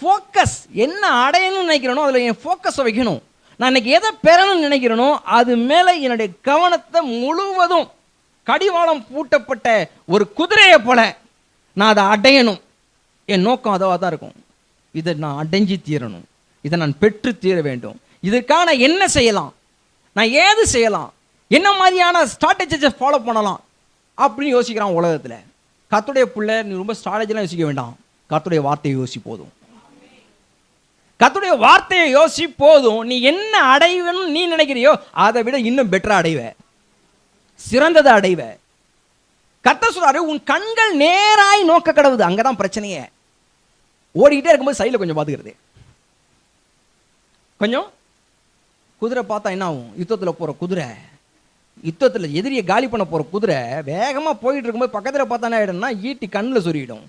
Focus என்ன அடையணும்னு நினைக்கிறேனோ அதில் என் ஃபோக்கஸை வைக்கணும். நான் இன்னைக்கு எதை பெறணும்னு நினைக்கிறேனோ அது மேலே என்னுடைய கவனத்தை முழுவதும், கடிவாளம் பூட்டப்பட்ட ஒரு குதிரையை போல நான் அதை அடையணும். என் நோக்கம் அதுவாக தான் இருக்கும். இதை நான் அடைஞ்சு தீரணும், இதை நான் பெற்று தீர வேண்டும். இதற்கான என்ன செய்யலாம், நான் ஏது செய்யலாம், என்ன மாதிரியான ஸ்ட்ராட்டஜிஸை ஃபாலோ பண்ணலாம் அப்படின்னு யோசிக்கிறான் உலகத்தில். கர்த்தருடைய பிள்ளை, நீ ரொம்ப ஸ்ட்ராட்டஜிலாம் யோசிக்க வேண்டாம். கர்த்தருடைய வார்த்தையை யோசி போதும். கர்த்தருடைய வார்த்தையை யோசி போதும். நீ என்ன அடைவன்னு நீ நினைக்கிறியோ அதை விட இன்னும் பெட்டரா அடைவ, சிறந்ததை அடைவ. கர்த்தர் சொல்றாரு, உன் கண்கள் நேராய் நோக்க கடவுது. அங்கதான் பிரச்சனையே. ஓடிக்கிட்டே இருக்கும்போது சைடில் கொஞ்சம் பார்த்துக்கிறது. கொஞ்சம் குதிரை பார்த்தா என்ன ஆகும்? யுத்தத்தில் போகிற குதிரை, யுத்தத்தில் எதிரியை காலி பண்ண போகிற குதிரை வேகமாக போயிட்டு இருக்கும்போது பக்கத்தில் பார்த்தா என்ன ஆகிடும்னா ஈட்டி கண்ணில் சொருகிடும்.